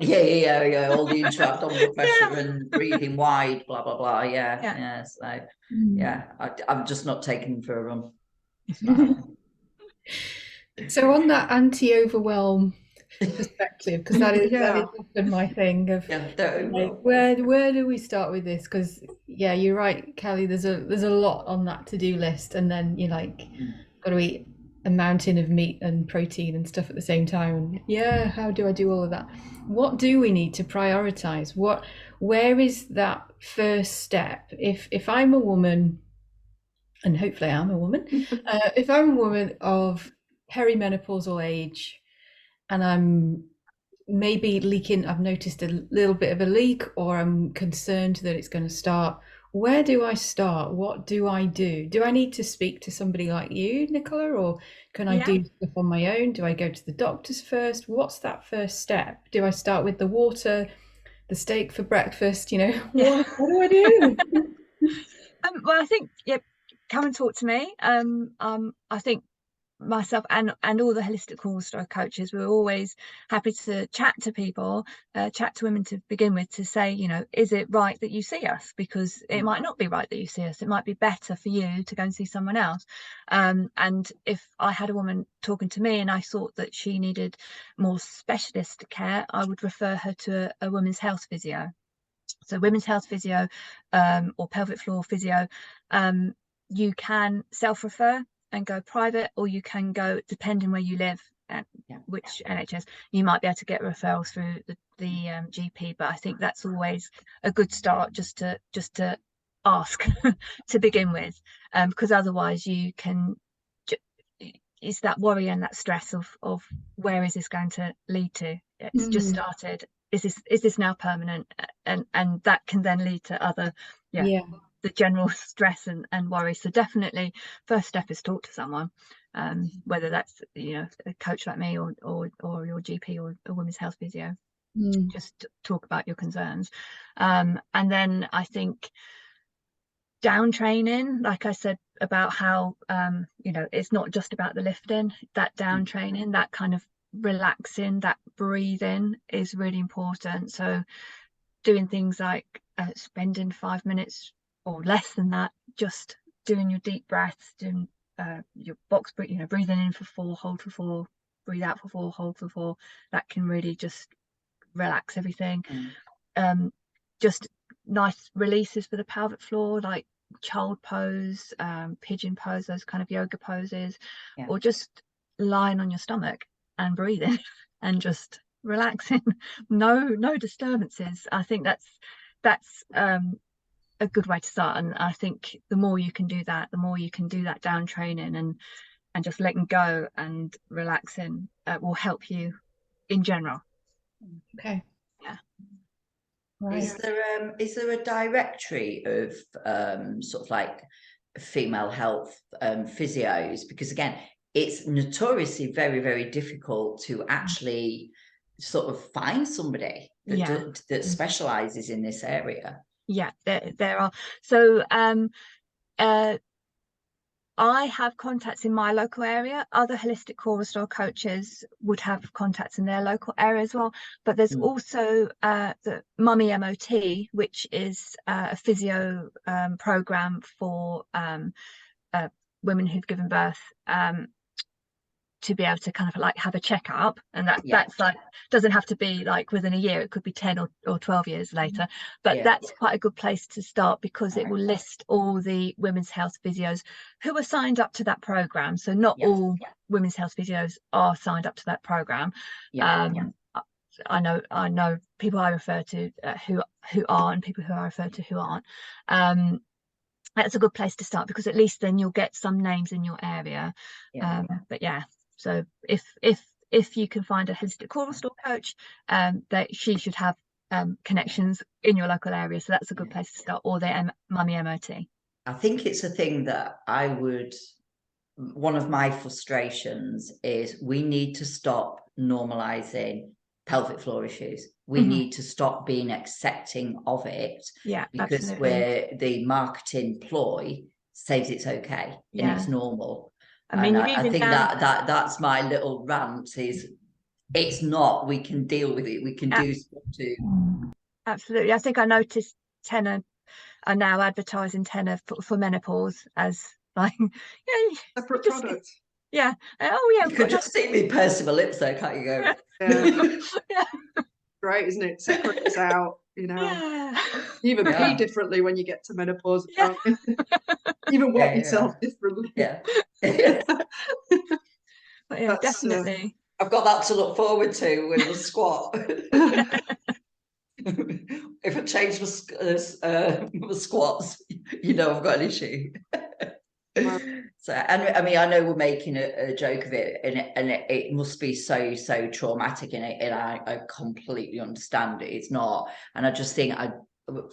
Yeah. All the intra-abdominal pressure and breathing wide, blah blah blah. Yeah. So yeah, I'm just not taking them for a run. It's fine. So on that anti-overwhelm perspective, because that is often my thing of like, where do we start with this? Because yeah, you're right, Kelly. There's a lot on that to-do list, and then you're like, got to eat a mountain of meat and protein and stuff at the same time. And yeah, how do I do all of that? What do we need to prioritize? Where is that first step? If I'm a woman, and hopefully I'm a woman, if I'm a woman of perimenopausal age, and I'm maybe leaking, I've noticed a little bit of a leak, or I'm concerned that it's going to start, where do I start? What do I do? Do I need to speak to somebody like you, Nicola, or can I do stuff on my own? Do I go to the doctors first? What's that first step? Do I start with the water, the steak for breakfast? What do I do? Well, I think come and talk to me. I think myself and all the holistic cornerstone coaches, we're always happy to chat to people, chat to women to begin with, to say, is it right that you see us? Because it might not be right that you see us. It might be better for you to go and see someone else. And if I had a woman talking to me and I thought that she needed more specialist care, I would refer her to a women's health physio. So women's health physio, or pelvic floor physio, you can self-refer and go private, or you can go, depending where you live and which NHS, you might be able to get referrals through the GP. But I think that's always a good start, just to ask to begin with, because otherwise you can, it's that worry and that stress of where is this going to lead to? It's just started. Is this now permanent? And that can then lead to other the general stress and worry. So definitely first step is talk to someone, whether that's a coach like me or your GP or a women's health physio. Just talk about your concerns, and then I think down training, like I said about how it's not just about the lifting. That down training, that kind of relaxing, that breathing is really important. So doing things like spending 5 minutes or less than that just doing your deep breaths, doing your box breathing, breathing in for 4, hold for 4, breathe out for 4, hold for 4. That can really just relax everything. Just nice releases for the pelvic floor, like child pose, pigeon pose, those kind of yoga poses, or just lying on your stomach and breathing and just relaxing. No disturbances. I think that's a good way to start. And I think the more you can do that, the more you can do that down training and just letting go and relaxing will help you in general. Okay. Right. Is there a directory of sort of like female health physios? Because again, it's notoriously very, very difficult to actually sort of find somebody that specializes in this area. Yeah, there are. So I have contacts in my local area. Other holistic core restore coaches would have contacts in their local area as well. But there's also the Mummy MOT, which is a physio program for women who've given birth, to be able to kind of like have a checkup, and that's like doesn't have to be like within a year. It could be 10 or 12 years later, but that's quite a good place to start, because it will list all the women's health physios who are signed up to that program. So not all women's health physios are signed up to that program. I know people I refer to who are, and people who I refer to who aren't. That's a good place to start, because at least then you'll get some names in your area. But yeah, so if you can find a holistic core restore coach, that she should have connections in your local area, so that's a good place to start, or their mummy MOT. I think it's a thing that one of my frustrations is we need to stop normalizing pelvic floor issues. We need to stop being accepting of it, because absolutely. where the marketing ploy says it's okay and it's normal. I mean, I think that's my little rant, is it's not. We can deal with it. We can do stuff too. Absolutely. I think I noticed Tenor are now advertising Tenor for menopause as like separate products. Yeah. Oh yeah. You could just see me pursing my lips there, can't you? Go. Yeah. Great, isn't it? Separate us out. You know. Yeah. You even pee differently when you get to menopause. You even walk yourself differently. But yeah, definitely. I've got that to look forward to with the squat. If I change my squats, you know I've got an issue. So, and I mean, I know we're making a joke of it, and it must be so traumatic, and I completely understand it. It's not, and I just think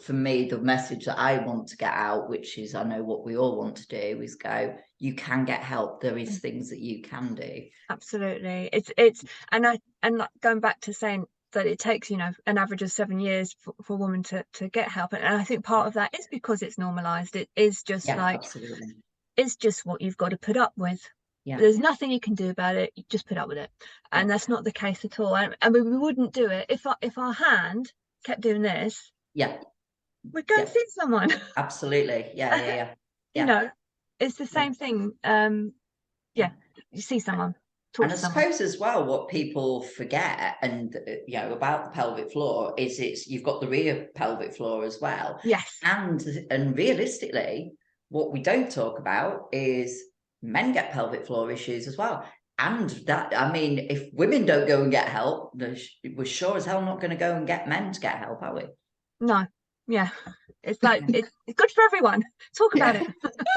for me, the message that I want to get out, which is I know what we all want to do, is go, you can get help. There is things that you can do. Absolutely. And going back to saying that it takes, you know, an average of 7 years for a woman to get help, and I think part of that is because it's normalized. It is just Absolutely. It's just what you've got to put up with. There's nothing you can do about it. You just put up with it, and that's not the case at all. And we wouldn't do it if our hand kept doing this. We'd go and see someone. Absolutely. You know, it's the same thing. You see someone. And I suppose as well, what people forget, and about the pelvic floor, is you've got the rear pelvic floor as well. Yes. And realistically, what we don't talk about is men get pelvic floor issues as well. And that, I mean, if women don't go and get help, we're sure as hell not going to go and get men to get help, are we? No. Yeah. It's like it's good for everyone. Talk about it.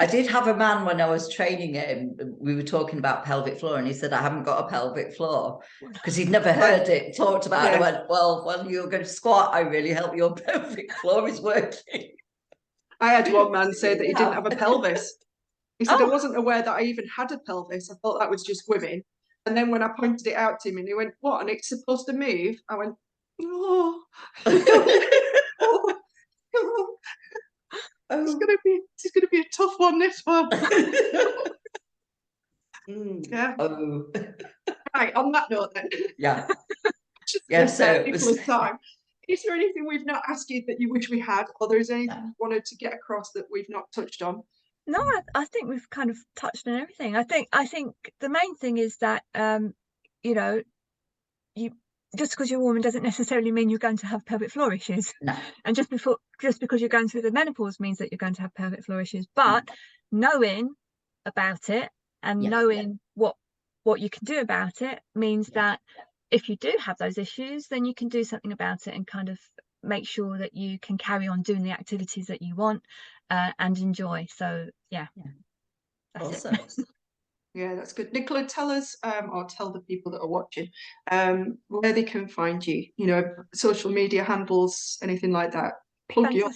I did have a man when I was training him. We were talking about pelvic floor, and he said, "I haven't got a pelvic floor," because he'd never heard it talked about. And I went, "Well, when you're going to squat, I really hope your pelvic floor is working." I had one man say that he didn't have a pelvis. He said, "I wasn't aware that I even had a pelvis. I thought that was just women." And then when I pointed it out to him, and he went, "What? And it's supposed to move?" I went, "Oh." It's gonna be a tough one, this one. Right, on that note then. So time. Is there anything we've not asked you that you wish we had, or there's anything you wanted to get across that we've not touched on? No, I think we've kind of touched on everything. I think the main thing is that you know, just because you're a woman doesn't necessarily mean you're going to have pelvic floor issues. No. And just because you're going through the menopause means that you're going to have pelvic floor issues. But knowing about it and knowing what you can do about it means that if you do have those issues, then you can do something about it and kind of make sure that you can carry on doing the activities that you want and enjoy. So that's awesome. Yeah, that's good. Nicola, tell us, or tell the people that are watching, where they can find you, social media handles, anything like that. Plug your.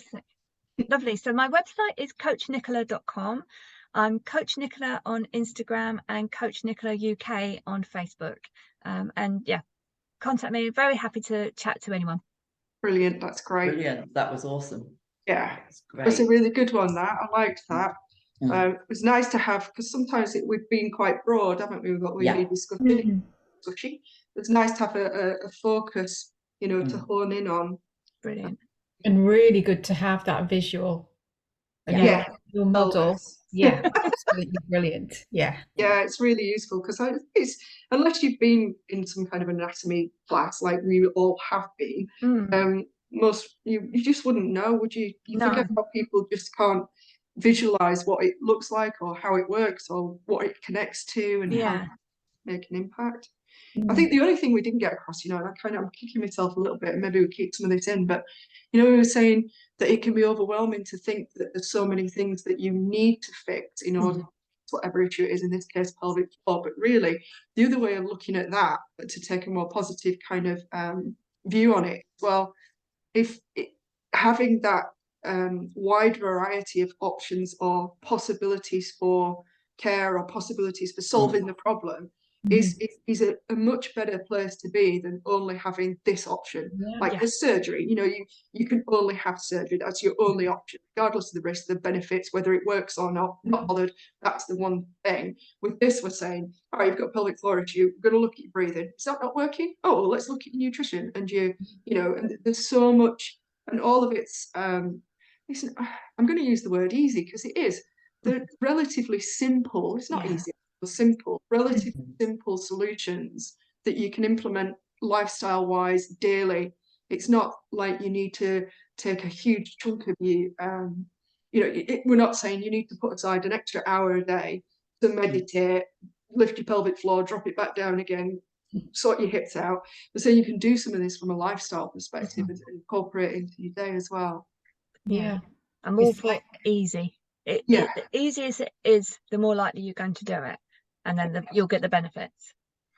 Lovely. So my website is coachnicola.com. I'm Coach Nicola on Instagram and Coach Nicola UK on Facebook. And contact me. Very happy to chat to anyone. Brilliant. That's great. Brilliant. That was awesome. Yeah, that's great. That's a really good one. That I liked that. It was nice to have, because sometimes we've been quite broad, haven't we? What we've been discussing. It's nice to have a focus, to hone in on. Brilliant. And really good to have that visual. Your model. Absolutely brilliant. Yeah, it's really useful, because unless you've been in some kind of anatomy class like we all have been, most you just wouldn't know, would you? You forget how people just can't visualize what it looks like or how it works or what it connects to and how it make an impact. I think the only thing we didn't get across, and I'm kicking myself a little bit, and maybe we keep some of this in, but we were saying that it can be overwhelming to think that there's so many things that you need to fix in order to fix whatever issue it is, in this case pelvic floor. But really, the other way of looking at that, to take a more positive kind of view on it, well, having that wide variety of options or possibilities for care or possibilities for solving the problem is a much better place to be than only having this option. Like the surgery, you can only have surgery. That's your only option, regardless of the risks, the benefits, whether it works or not. Not bothered. That's the one thing. With this, we're saying, all right, you've got pelvic floor issue. We're going to look at your breathing. Is that not working? Oh, well, let's look at your nutrition and and there's so much, and all of it's. Listen, I'm going to use the word easy because it is. They're relatively simple. It's not easy. Simple, relatively simple solutions that you can implement lifestyle wise daily. It's not like you need to take a huge chunk of you. We're not saying you need to put aside an extra hour a day to meditate, lift your pelvic floor, drop it back down again, sort your hips out. But so you can do some of this from a lifestyle perspective and incorporate it into your day as well. I'm all for easy. The easiest it is, the more likely you're going to do it, and then you'll get the benefits.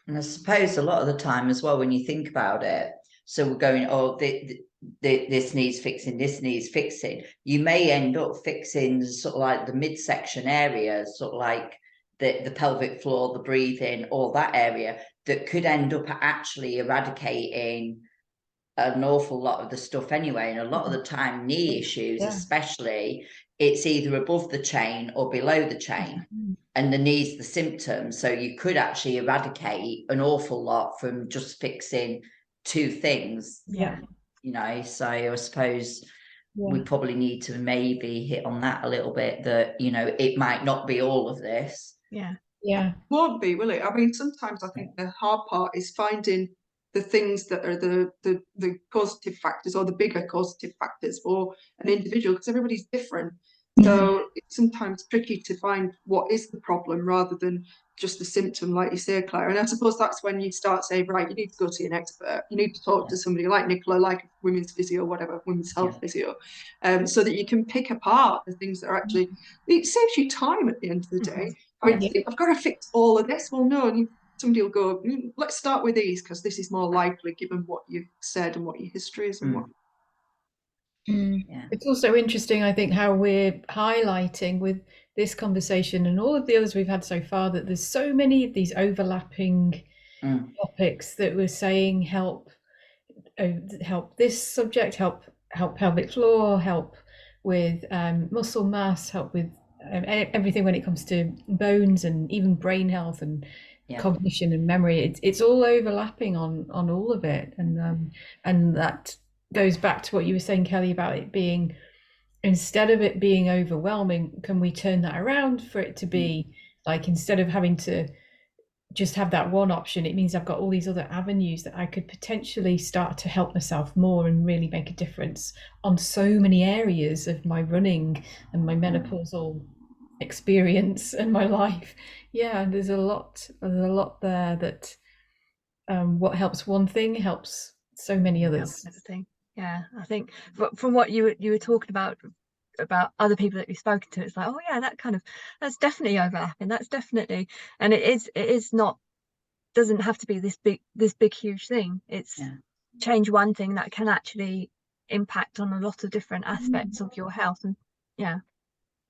And I suppose a lot of the time as well, when you think about it, so we're going, this needs fixing, this needs fixing. You may end up fixing sort of like the midsection area, sort of like the pelvic floor, the breathing, all that area, that could end up actually eradicating an awful lot of the stuff anyway. And a lot of the time, knee issues especially, it's either above the chain or below the chain, and the knee's the symptom. So you could actually eradicate an awful lot from just fixing two things. So I suppose we probably need to maybe hit on that a little bit, that it might not be all of this. Won't be, will it? I mean, sometimes I think the hard part is finding the things that are the causative factors, or the bigger causative factors for an individual, because everybody's different. So it's sometimes tricky to find what is the problem rather than just the symptom, like you say, Claire. And I suppose that's when you start saying, right, you need to go to an expert. You need to talk to somebody like Nicola, like a women's physio, whatever, women's health physio, so that you can pick apart the things that are actually, it saves you time at the end of the day. I mean, I've got to fix all of this. Well, no, somebody will go, let's start with these, because this is more likely given what you've said and what your history is and what. It's also interesting, I think, how we're highlighting with this conversation and all of the others we've had so far, that there's so many of these overlapping topics that we're saying help this subject, help pelvic floor, help with muscle mass, help with everything when it comes to bones and even brain health and cognition and memory. It's all overlapping on all of it, and that goes back to what you were saying, Kelly, about it being, instead of it being overwhelming, can we turn that around for it to be like, instead of having to just have that one option, it means I've got all these other avenues that I could potentially start to help myself more and really make a difference on so many areas of my running and my menopausal experience and my life. There's a lot there that what helps one thing helps so many others. I think from what you were talking about other people that we've spoken to, it's like, oh yeah, that's definitely overlapping, that's definitely, and it is not, doesn't have to be this big huge thing. It's change one thing that can actually impact on a lot of different aspects of your health. And